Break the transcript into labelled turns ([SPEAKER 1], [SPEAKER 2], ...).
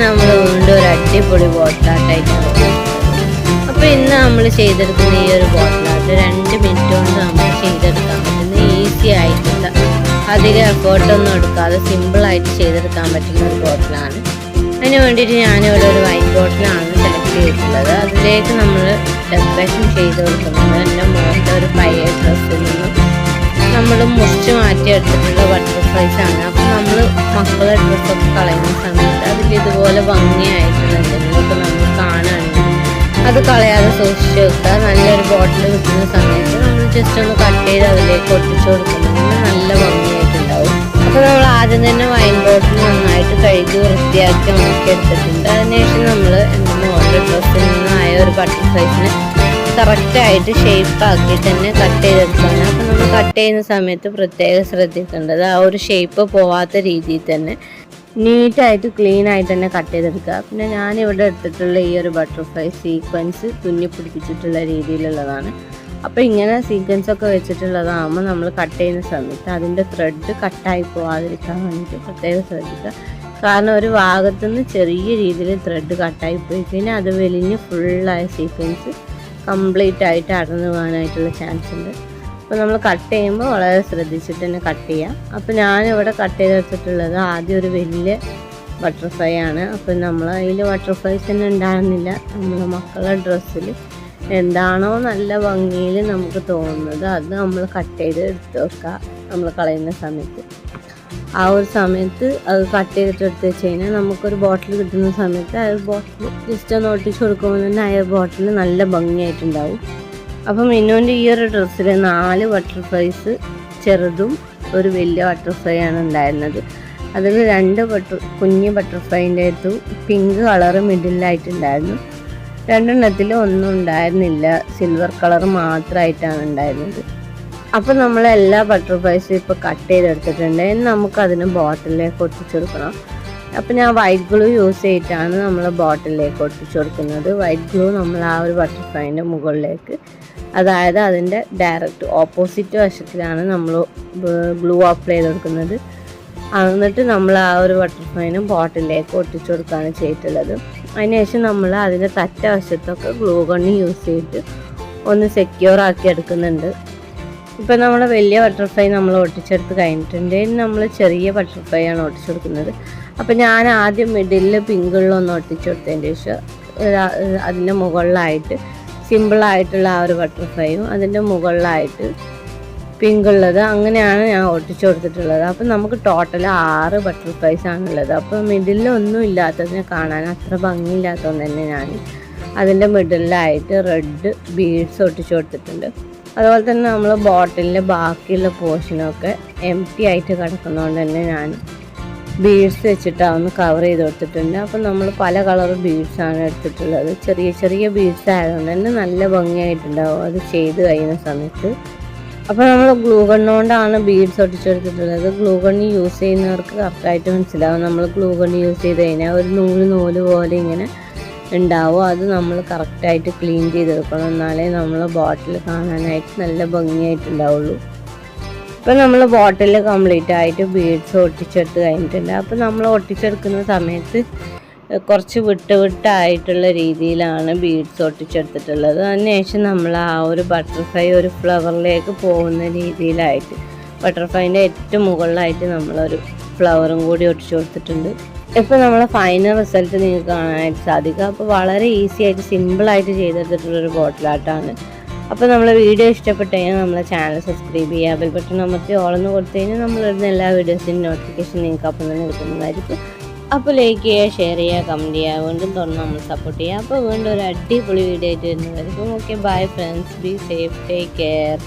[SPEAKER 1] നമ്മൾ വീണ്ടും ഒരു അടിപൊളി ബോട്ടിലാട്ടായിട്ടാണ്. അപ്പോൾ ഇന്ന് നമ്മൾ ചെയ്തെടുക്കുന്ന ഈ ഒരു ബോട്ടിലാട്ട് 2 മിനിറ്റ് കൊണ്ട് നമുക്ക് ചെയ്തെടുക്കാൻ പറ്റുന്ന ഈസി ആയിട്ടുള്ള അധികം എഫേർട്ടൊന്നും എടുക്കാതെ സിമ്പിളായിട്ട് ചെയ്തെടുക്കാൻ പറ്റുന്ന ഒരു ബോട്ടിലാണ്. അതിന് വേണ്ടിയിട്ട് ഞാനിവിടെ ഒരു വൈറ്റ് ബോട്ടിലാണ് സെലക്ട് ചെയ്തിട്ടുള്ളത്. അതിലേക്ക് നമ്മൾ ഡെക്കറേഷൻ ചെയ്ത് കൊടുക്കുന്നത് എൻ്റെ മോളുടെ ഒരു പഴയ ഡ്രസ്സിൽ നിന്നും നമ്മൾ മുറിച്ച് മാറ്റിയെടുത്തിട്ടുള്ള ബട്ടർഫ്ലൈസ് ആണ്. അപ്പോൾ നമ്മൾ മക്കളുടെ ഡ്രസ്സൊക്കെ കളയുന്ന സമയത്ത് അതിൽ ഇതുപോലെ ഭംഗിയായിട്ടുള്ള എന്തെങ്കിലുമൊക്കെ നമ്മൾ കാണുകയാണെങ്കിൽ അത് കളയാതെ സൂക്ഷിച്ച് വെക്കുക. നല്ലൊരു ബോട്ടിൽ കിട്ടുന്ന സമയത്ത് നമ്മൾ ജസ്റ്റ് ഒന്ന് കട്ട് ചെയ്ത് അതിലേക്ക് ഒട്ടിച്ചു കൊടുക്കുന്നുണ്ടെങ്കിൽ നല്ല ഭംഗിയായിട്ടുണ്ടാവും. അപ്പോൾ നമ്മൾ ആദ്യം തന്നെ വൈൻ ബോട്ടിൽ നന്നായിട്ട് കഴുകി വൃത്തിയാക്കി ഉണക്കിയെടുത്തിട്ടുണ്ട്. അതിനുശേഷം നമ്മൾ എൻ്റെ മോളുടെ ഡ്രസ്സിൽ നിന്നായ ഒരു ബട്ടർഫ്ലൈസിനെ കറക്റ്റായിട്ട് ഷേപ്പാക്കിയിട്ട് തന്നെ കട്ട് ചെയ്തെടുക്കുകയാണ്. അപ്പോൾ നമ്മൾ കട്ട് ചെയ്യുന്ന സമയത്ത് പ്രത്യേകം ശ്രദ്ധിക്കേണ്ടത് ആ ഒരു ഷേപ്പ് പോവാത്ത രീതിയിൽ തന്നെ നീറ്റായിട്ട് ക്ലീൻ ആയിട്ട് തന്നെ കട്ട് ചെയ്തെടുക്കുക. പിന്നെ ഞാനിവിടെ എടുത്തിട്ടുള്ള ഈ ഒരു ബട്ടർഫ്ലൈ സീക്വൻസ് തുന്നി പിടിപ്പിച്ചിട്ടുള്ള രീതിയിലുള്ളതാണ്. അപ്പോൾ ഇങ്ങനെ സീക്വൻസൊക്കെ വെച്ചിട്ടുള്ളതാകുമ്പോൾ നമ്മൾ കട്ട് ചെയ്യുന്ന സമയത്ത് അതിൻ്റെ ത്രെഡ് കട്ടായി പോകാതിരിക്കാൻ വേണ്ടിയിട്ട് പ്രത്യേകം ശ്രദ്ധിക്കുക. കാരണം ഒരു ഭാഗത്തുനിന്ന് ചെറിയ രീതിയിൽ ത്രെഡ് കട്ടായി പോയി കഴിഞ്ഞാൽ അത് വലിഞ്ഞ് ഫുള്ളായ സീക്വൻസ് കംപ്ലീറ്റ് ആയിട്ട് അടർന്നു പോകാനായിട്ടുള്ള ചാൻസ് ഉണ്ട്. അപ്പോൾ നമ്മൾ കട്ട് ചെയ്യുമ്പോൾ വളരെ ശ്രദ്ധിച്ചിട്ട് തന്നെ കട്ട് ചെയ്യാം. അപ്പോൾ ഞാനിവിടെ കട്ട് ചെയ്തെടുത്തിട്ടുള്ളത് ആദ്യം ഒരു വലിയ ബട്ടർഫ്ലൈ ആണ്. അപ്പോൾ നമ്മൾ അതിൽ ബട്ടർഫ്ലൈസ് തന്നെ ഉണ്ടാകുന്നില്ല. നമ്മുടെ മക്കളുടെ ഡ്രസ്സിൽ എന്താണോ നല്ല ഭംഗിയിൽ നമുക്ക് തോന്നുന്നത് അത് നമ്മൾ കട്ട് ചെയ്ത് എടുത്ത് വെക്കുക. നമ്മൾ കളയുന്ന സമയത്ത് ആ ഒരു സമയത്ത് അത് കട്ട് ചെയ്തിട്ട് എടുത്ത് വെച്ച് കഴിഞ്ഞാൽ നമുക്കൊരു ബോട്ടിൽ കിട്ടുന്ന സമയത്ത് ആ ബോട്ടിൽ ജസ്റ്റ് ഒന്ന് ഒട്ടിച്ച് കൊടുക്കുമ്പോൾ തന്നെ ആ ബോട്ടിൽ നല്ല ഭംഗിയായിട്ടുണ്ടാവും. അപ്പം മിന്നുവിൻ്റെ ഈ ഒരു ഡ്രസ്സിൽ 4 ബട്ടർഫ്ലൈസ് ചെറുതും ഒരു വലിയ ബട്ടർഫ്ലൈ ആണ് ഉണ്ടായിരുന്നത്. അതിൽ 2 കുഞ്ഞ് ബട്ടർഫ്ലൈൻ്റെ അടുത്തും പിങ്ക് കളറ് മിഡിലായിട്ടുണ്ടായിരുന്നു. 2 ഒന്നും ഉണ്ടായിരുന്നില്ല, സിൽവർ കളർ മാത്രമായിട്ടാണ് ഉണ്ടായിരുന്നത്. അപ്പോൾ നമ്മൾ എല്ലാ ബട്ടർഫ്ലൈസും ഇപ്പോൾ കട്ട് ചെയ്തെടുത്തിട്ടുണ്ട്. ഇനി നമുക്കതിന് ബോട്ടിലേക്ക് ഒട്ടിച്ചെടുക്കണം. അപ്പോൾ ഞാൻ വൈറ്റ് ഗ്ലൂ യൂസ് ചെയ്തിട്ടാണ് നമ്മൾ ബോട്ടിലേക്ക് ഒട്ടിച്ചു കൊടുക്കുന്നത്. വൈറ്റ് ഗ്ലൂ നമ്മൾ ആ ഒരു ബട്ടർഫ്ലൈൻ്റെ മുകളിലേക്ക്, അതായത് അതിൻ്റെ ഡയറക്റ്റ് ഓപ്പോസിറ്റ് വശത്തിലാണ് നമ്മൾ ഗ്ലൂ അപ്ലൈ ചെയ്ത് കൊടുക്കുന്നത്. എന്നിട്ട് നമ്മൾ ആ ഒരു ബട്ടർഫ്ലൈനെ ബോട്ടിലേക്ക് ഒട്ടിച്ചു കൊടുക്കുകയാണ് ചെയ്തിട്ടുള്ളത്. അതിനുശേഷം നമ്മൾ അതിൻ്റെ തറ്റ വശത്തൊക്കെ ഗ്ലൂ ഗണ്ണ് യൂസ് ചെയ്തിട്ട് ഒന്ന് സെക്യൂർ ആക്കി എടുക്കുന്നുണ്ട്. ഇപ്പോൾ നമ്മൾ വലിയ ബട്ടർഫ്ലൈ നമ്മൾ ഒട്ടിച്ചെടുത്ത് കഴിഞ്ഞിട്ടുണ്ട്. ഇനി നമ്മൾ ചെറിയ ബട്ടർഫ്ലൈ ആണ് ഒട്ടിച്ചു കൊടുക്കുന്നത്. അപ്പോൾ ഞാൻ ആദ്യം മിഡിലിൽ പിങ്കുള്ളൊന്ന് ഒട്ടിച്ചു കൊടുത്തതിന് ശേഷം അതിൻ്റെ മുകളിലായിട്ട് സിമ്പിളായിട്ടുള്ള ആ ഒരു ബട്ടർഫ്ലൈയും അതിൻ്റെ മുകളിലായിട്ട് പിങ്കുള്ളത്, അങ്ങനെയാണ് ഞാൻ ഒട്ടിച്ചു കൊടുത്തിട്ടുള്ളത്. അപ്പം നമുക്ക് ടോട്ടൽ 6 ബട്ടർഫ്ലൈസ് ആണുള്ളത്. അപ്പോൾ മിഡിലൊന്നും ഇല്ലാത്തതിനെ കാണാൻ അത്ര ഭംഗിയില്ലാത്തതുകൊണ്ട് തന്നെ ഞാൻ അതിൻ്റെ മിഡിലായിട്ട് റെഡ് ബീഡ്സ് ഒട്ടിച്ചു കൊടുത്തിട്ടുണ്ട്. അതുപോലെ തന്നെ നമ്മൾ ബോട്ടിലിൻ്റെ ബാക്കിയുള്ള പോർഷനൊക്കെ എംപ്റ്റി ആയിട്ട് കിടക്കുന്നതുകൊണ്ട് തന്നെ ഞാൻ ബീഡ്സ് വെച്ചിട്ടാണ് കവർ ചെയ്ത് കൊടുത്തിട്ടുണ്ട്. അപ്പം നമ്മൾ പല കളർ ബീഡ്സാണ് എടുത്തിട്ടുള്ളത്. ചെറിയ ചെറിയ ബീഡ്സ് ആയതുകൊണ്ട് തന്നെ നല്ല ഭംഗിയായിട്ടുണ്ടാവും അത് ചെയ്ത് കഴിയുന്ന സമയത്ത്. അപ്പോൾ നമ്മൾ ഗ്ലൂ ഗണ്ണുകൊണ്ടാണ് ബീഡ്സ് ഒട്ടിച്ചെടുത്തിട്ടുള്ളത്. ഗ്ലൂ ഗണ്ണ് യൂസ് ചെയ്യുന്നവർക്ക് കറക്റ്റായിട്ട് മനസ്സിലാവും. നമ്മൾ ഗ്ലൂ ഗണ്ണ് യൂസ് ചെയ്ത് കഴിഞ്ഞാൽ ഒരു നൂല് പോലെ ഇങ്ങനെ ഉണ്ടാവും. അത് നമ്മൾ കറക്റ്റായിട്ട് ക്ലീൻ ചെയ്തെടുക്കണം, എന്നാലേ നമ്മൾ ബോട്ടിൽ കാണാനായിട്ട് നല്ല ഭംഗിയായിട്ടുണ്ടാവുള്ളൂ. ഇപ്പോൾ നമ്മൾ ബോട്ടിൽ കംപ്ലീറ്റ് ആയിട്ട് ബീഡ്സ് ഒട്ടിച്ചെടുത്ത് കഴിഞ്ഞിട്ടുണ്ട്. അപ്പോൾ നമ്മൾ ഒട്ടിച്ചെടുക്കുന്ന സമയത്ത് കുറച്ച് വിട്ടായിട്ടുള്ള രീതിയിലാണ് ബീഡ്സ് ഒട്ടിച്ചെടുത്തിട്ടുള്ളത്. അതിനുശേഷം നമ്മൾ ആ ഒരു ബട്ടർഫ്ലൈ ഒരു ഫ്ലവറിലേക്ക് പോകുന്ന രീതിയിലായിട്ട് ബട്ടർഫ്ലൈൻ്റെ ഏറ്റവും മുകളിലായിട്ട് നമ്മളൊരു ഫ്ലവറും കൂടി ഒട്ടിച്ചു കൊടുത്തിട്ടുണ്ട്. ഇപ്പോൾ നമ്മളെ ഫൈനൽ റിസൾട്ട് നിങ്ങൾക്ക് കാണാനായിട്ട് സാധിക്കും. അപ്പോൾ വളരെ ഈസി ആയിട്ട് സിമ്പിളായിട്ട് ചെയ്തെടുത്തിട്ടുള്ളൊരു ബോട്ടിലാട്ടാണ്. അപ്പോൾ നമ്മളെ വീഡിയോ ഇഷ്ടപ്പെട്ട് കഴിഞ്ഞാൽ നമ്മളെ ചാനൽ സബ്സ്ക്രൈബ് ചെയ്യുക, ബെൽ ബട്ടൺ അമർത്തി ഓളെന്ന് കൊടുത്തു കഴിഞ്ഞാൽ നമ്മളിടുന്ന എല്ലാ വീഡിയോസിൻ്റെ നോട്ടിഫിക്കേഷൻ നിങ്ങൾക്ക് അപ്പം തന്നെ കിട്ടുന്നതായിരിക്കും. അപ്പോൾ ലൈക്ക് ചെയ്യുക, ഷെയർ ചെയ്യുക, കമൻറ്റ് ചെയ്യുക, വീണ്ടും തുറന്ന് നമ്മൾ സപ്പോർട്ട് ചെയ്യുക. അപ്പോൾ വീണ്ടും ഒരു അടിപൊളി വീഡിയോ ആയിട്ട് വരുന്നതായിരിക്കും. Okay, bye friends, be safe, take care.